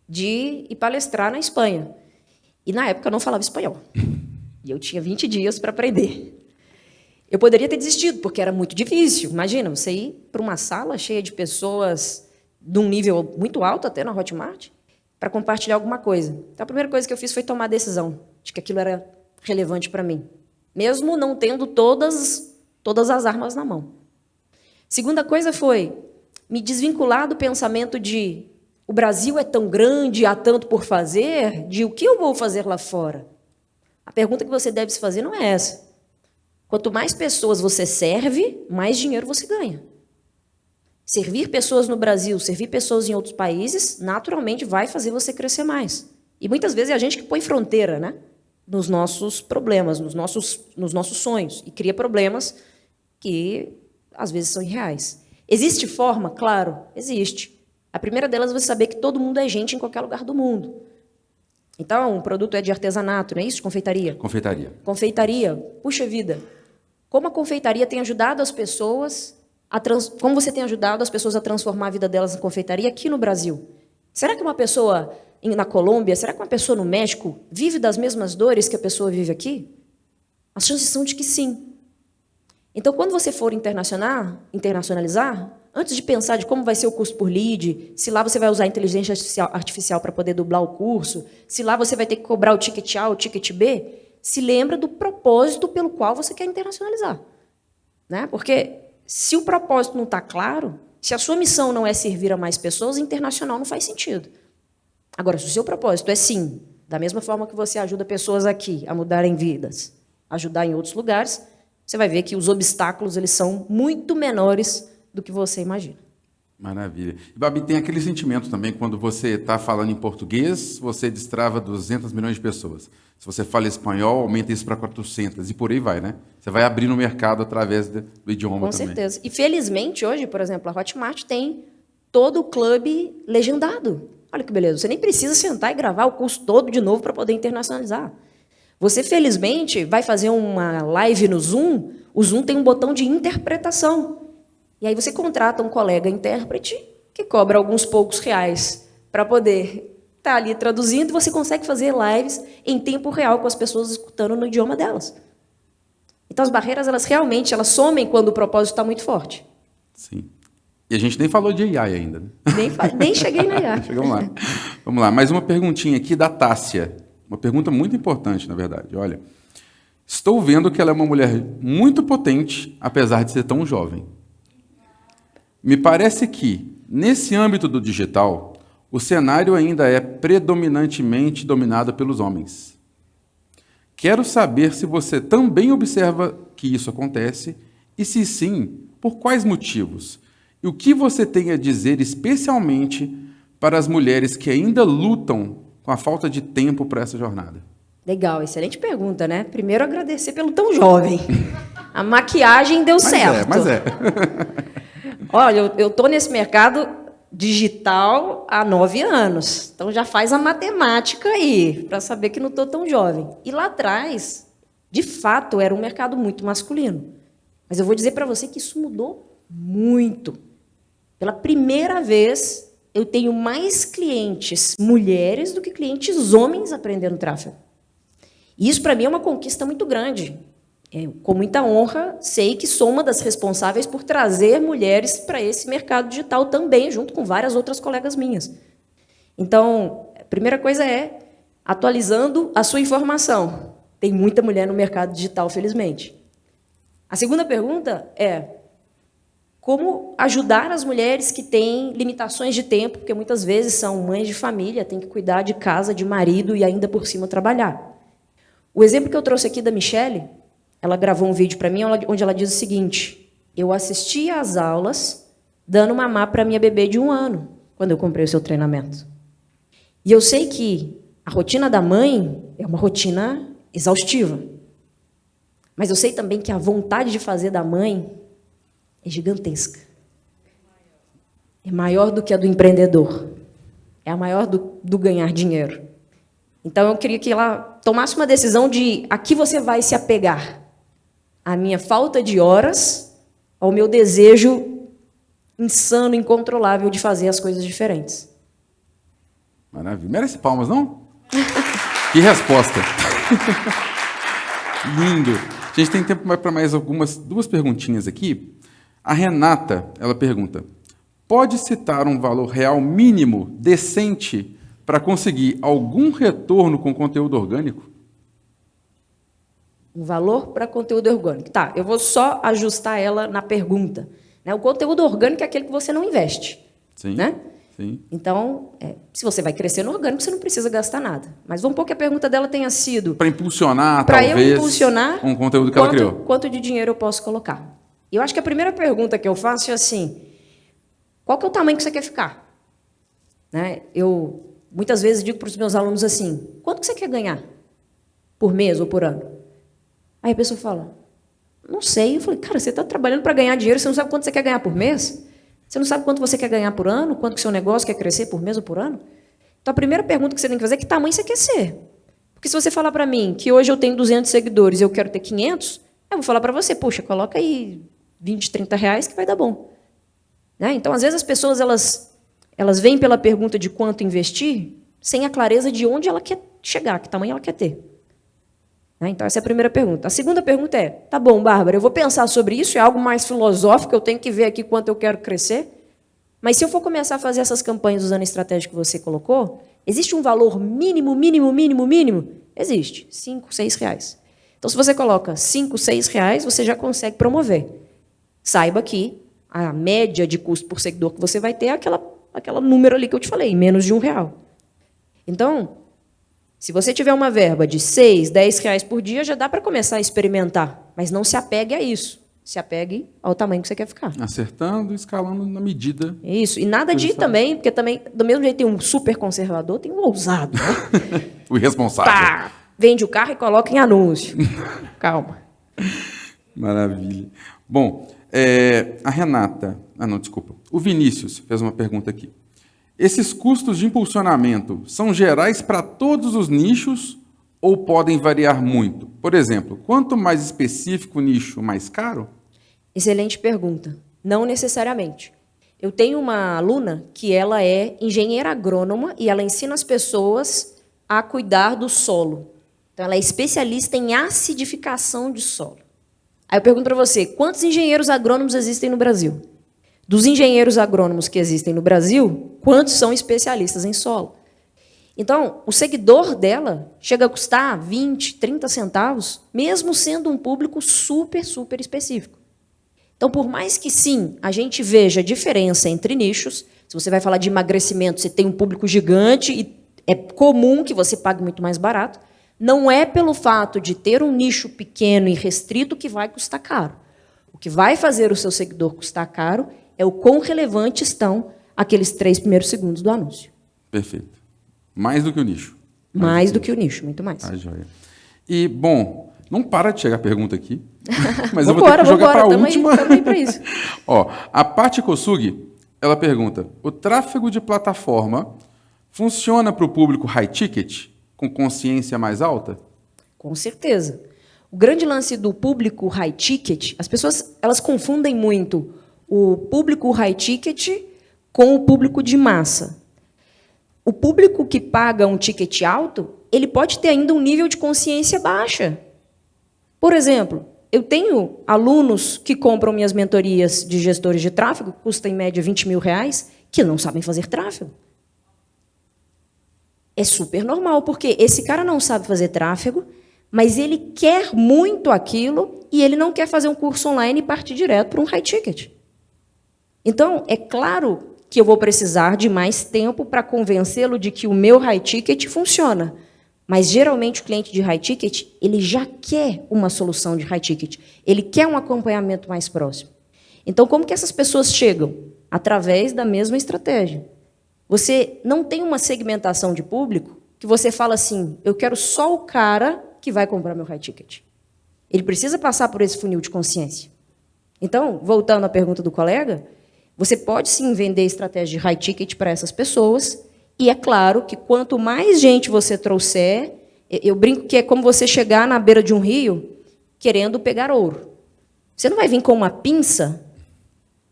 de ir palestrar na Espanha. E, na época, eu não falava espanhol. E eu tinha 20 dias para aprender. Eu poderia ter desistido, porque era muito difícil. Imagina, você ir para uma sala cheia de pessoas de um nível muito alto, até na Hotmart, para compartilhar alguma coisa. Então, a primeira coisa que eu fiz foi tomar a decisão de que aquilo era relevante para mim, mesmo não tendo todas as armas na mão. Segunda coisa foi me desvincular do pensamento de o Brasil é tão grande, há tanto por fazer, de o que eu vou fazer lá fora? A pergunta que você deve se fazer não é essa. Quanto mais pessoas você serve, mais dinheiro você ganha. Servir pessoas no Brasil, servir pessoas em outros países, naturalmente vai fazer você crescer mais. E muitas vezes é a gente que põe fronteira, né, nos nossos problemas, nos nossos sonhos, e cria problemas que às vezes são irreais. Existe forma? Claro, existe. A primeira delas é você saber que todo mundo é gente em qualquer lugar do mundo. Então, um produto é de artesanato, não é isso? De confeitaria? Confeitaria. Confeitaria. Puxa vida, como a confeitaria tem ajudado as pessoas como você tem ajudado as pessoas a transformar a vida delas em confeitaria aqui no Brasil? Será que uma pessoa na Colômbia, será que uma pessoa no México vive das mesmas dores que a pessoa vive aqui? As chances são de que sim. Então, quando você for internacionalizar, antes de pensar de como vai ser o custo por lead, se lá você vai usar inteligência artificial para poder dublar o curso, se lá você vai ter que cobrar o ticket A ou o ticket B, se lembra do propósito pelo qual você quer internacionalizar. Né? Porque se o propósito não está claro, se a sua missão não é servir a mais pessoas, internacional não faz sentido. Agora, se o seu propósito é sim, da mesma forma que você ajuda pessoas aqui a mudarem vidas, ajudar em outros lugares, você vai ver que os obstáculos eles são muito menores do que você imagina. Maravilha. E, Babi, tem aquele sentimento também, quando você está falando em português, você destrava 200 milhões de pessoas. Se você fala espanhol, aumenta isso para 400, e por aí vai, né? Você vai abrir no mercado através do idioma também. Com certeza. E, felizmente, hoje, por exemplo, a Hotmart tem todo o clube legendado. Olha que beleza. Você nem precisa sentar e gravar o curso todo de novo para poder internacionalizar. Você, felizmente, vai fazer uma live no Zoom, o Zoom tem um botão de interpretação. E aí você contrata um colega intérprete que cobra alguns poucos reais para poder estar ali traduzindo e você consegue fazer lives em tempo real com as pessoas escutando no idioma delas. Então as barreiras, elas somem quando o propósito está muito forte. Sim. E a gente nem falou de AI ainda, né? Nem cheguei na AI. Chegamos lá. Vamos lá, mais uma perguntinha aqui da Tássia. Uma pergunta muito importante, na verdade. Olha, estou vendo que ela é uma mulher muito potente, apesar de ser tão jovem. Me parece que, nesse âmbito do digital, o cenário ainda é predominantemente dominado pelos homens. Quero saber se você também observa que isso acontece e, se sim, por quais motivos? E o que você tem a dizer especialmente para as mulheres que ainda lutam com a falta de tempo para essa jornada? Legal, excelente pergunta, né? Primeiro, agradecer pelo tão jovem. A maquiagem deu certo. Mas é. Olha, eu estou nesse mercado digital há 9 anos. Então, já faz a matemática aí, para saber que não estou tão jovem. E lá atrás, de fato, era um mercado muito masculino. Mas eu vou dizer para você que isso mudou muito. Pela primeira vez, eu tenho mais clientes mulheres do que clientes homens aprendendo tráfego. E isso, para mim, é uma conquista muito grande. Com muita honra, sei que sou uma das responsáveis por trazer mulheres para esse mercado digital também, junto com várias outras colegas minhas. Então, a primeira coisa é atualizando a sua informação. Tem muita mulher no mercado digital, felizmente. A segunda pergunta é como ajudar as mulheres que têm limitações de tempo, porque muitas vezes são mães de família, têm que cuidar de casa, de marido e ainda por cima trabalhar. O exemplo que eu trouxe aqui da Michele, ela gravou um vídeo para mim onde ela diz o seguinte: eu assisti às aulas dando mamar para minha bebê de 1 ano, quando eu comprei o seu treinamento. E eu sei que a rotina da mãe é uma rotina exaustiva. Mas eu sei também que a vontade de fazer da mãe é gigantesca. É maior do que a do empreendedor. É a maior do ganhar dinheiro. Então, eu queria que ela tomasse uma decisão de a que você vai se apegar. A minha falta de horas, ao meu desejo insano, incontrolável de fazer as coisas diferentes. Maravilha. Merece palmas, não? Que resposta. Lindo. A gente tem tempo para mais duas perguntinhas aqui. A Renata, ela pergunta: pode citar um valor real mínimo, decente, para conseguir algum retorno com conteúdo orgânico? Um valor para conteúdo orgânico. Tá, eu vou só ajustar ela na pergunta. O conteúdo orgânico é aquele que você não investe. Sim, né? sim. Então, se você vai crescer no orgânico, você não precisa gastar nada. Mas vamos supor que a pergunta dela tenha sido... Para impulsionar, pra talvez, eu impulsionar, um conteúdo que ela criou. Quanto de dinheiro eu posso colocar? Eu acho que a primeira pergunta que eu faço é assim: qual que é o tamanho que você quer ficar? Eu muitas vezes digo para os meus alunos assim: quanto que você quer ganhar? Por mês ou por ano? Aí a pessoa fala: não sei. Eu falei: cara, você está trabalhando para ganhar dinheiro, você não sabe quanto você quer ganhar por mês? Você não sabe quanto você quer ganhar por ano? Quanto que o seu negócio quer crescer por mês ou por ano? Então, a primeira pergunta que você tem que fazer é: que tamanho você quer ser? Porque se você falar para mim que hoje eu tenho 200 seguidores e eu quero ter 500, eu vou falar para você: poxa, coloca aí 20, 30 reais que vai dar bom. Então, às vezes, as pessoas elas vêm pela pergunta de quanto investir sem a clareza de onde ela quer chegar, que tamanho ela quer ter. Então, essa é a primeira pergunta. A segunda pergunta é: tá bom, Bárbara, eu vou pensar sobre isso, é algo mais filosófico, eu tenho que ver aqui quanto eu quero crescer. Mas se eu for começar a fazer essas campanhas usando a estratégia que você colocou, existe um valor mínimo? Existe. 5, 6 reais. Então, se você coloca 5, 6 reais, você já consegue promover. Saiba que a média de custo por seguidor que você vai ter é aquela número ali que eu te falei, menos de R$1. Então, se você tiver uma verba de 6, 10 reais por dia, já dá para começar a experimentar. Mas não se apegue a isso. Se apegue ao tamanho que você quer ficar. Acertando, escalando na medida. Isso. E nada de também, porque também, do mesmo jeito tem um super conservador, tem um ousado. Né? O irresponsável. Pá, vende o carro e coloca em anúncio. Calma. Maravilha. Bom, a Renata... desculpa. O Vinícius fez uma pergunta aqui. Esses custos de impulsionamento são gerais para todos os nichos ou podem variar muito? Por exemplo, quanto mais específico o nicho, mais caro? Excelente pergunta. Não necessariamente. Eu tenho uma aluna que ela é engenheira agrônoma e ela ensina as pessoas a cuidar do solo. Então, ela é especialista em acidificação de solo. Aí eu pergunto para você: quantos engenheiros agrônomos existem no Brasil? Dos engenheiros agrônomos que existem no Brasil, quantos são especialistas em solo? Então, o seguidor dela chega a custar 20, 30 centavos, mesmo sendo um público super, super específico. Então, por mais que sim, a gente veja diferença entre nichos, se você vai falar de emagrecimento, você tem um público gigante e é comum que você pague muito mais barato, não é pelo fato de ter um nicho pequeno e restrito que vai custar caro. O que vai fazer o seu seguidor custar caro é o quão relevantes estão aqueles 3 primeiros segundos do anúncio. Perfeito. Mais do que o nicho. Mais do que o nicho, muito mais. Ah, joia. E, bom, não para de chegar pergunta aqui, mas vambora, eu vou ter que jogar para a última. Tamo aí para isso. Ó, a Paty Kosugi, ela pergunta, o tráfego de plataforma funciona para o público high ticket, com consciência mais alta? Com certeza. O grande lance do público high ticket, as pessoas elas confundem muito o público high ticket com o público de massa. O público que paga um ticket alto, ele pode ter ainda um nível de consciência baixa. Por exemplo, eu tenho alunos que compram minhas mentorias de gestores de tráfego, que custa em média R$20.000, que não sabem fazer tráfego. É super normal, porque esse cara não sabe fazer tráfego, mas ele quer muito aquilo e ele não quer fazer um curso online e partir direto para um high ticket. Então, é claro que eu vou precisar de mais tempo para convencê-lo de que o meu high ticket funciona. Mas, geralmente, o cliente de high ticket, ele já quer uma solução de high ticket. Ele quer um acompanhamento mais próximo. Então, como que essas pessoas chegam? Através da mesma estratégia. Você não tem uma segmentação de público que você fala assim, eu quero só o cara que vai comprar meu high ticket. Ele precisa passar por esse funil de consciência. Então, voltando à pergunta do colega, você pode sim vender estratégia de high ticket para essas pessoas, e é claro que quanto mais gente você trouxer, eu brinco que é como você chegar na beira de um rio querendo pegar ouro. Você não vai vir com uma pinça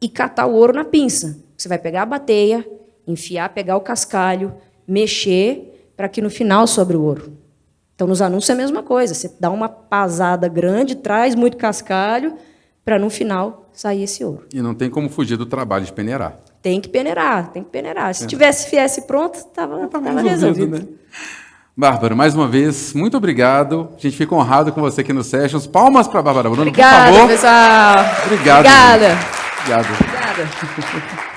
e catar o ouro na pinça. Você vai pegar a bateia, enfiar, pegar o cascalho, mexer, para que no final sobre o ouro. Então, nos anúncios é a mesma coisa. Você dá uma pasada grande, traz muito cascalho, para no final sair esse ouro. E não tem como fugir do trabalho de peneirar. Tem que peneirar, tem que peneirar. Se viesse pronto, estava resolvido. Né? Bárbara, mais uma vez, muito obrigado. A gente fica honrado com você aqui no Sessions. Palmas para a Bárbara Bruna, Obrigada, por favor. Pessoal. Obrigado. Obrigada. Obrigado. Obrigada.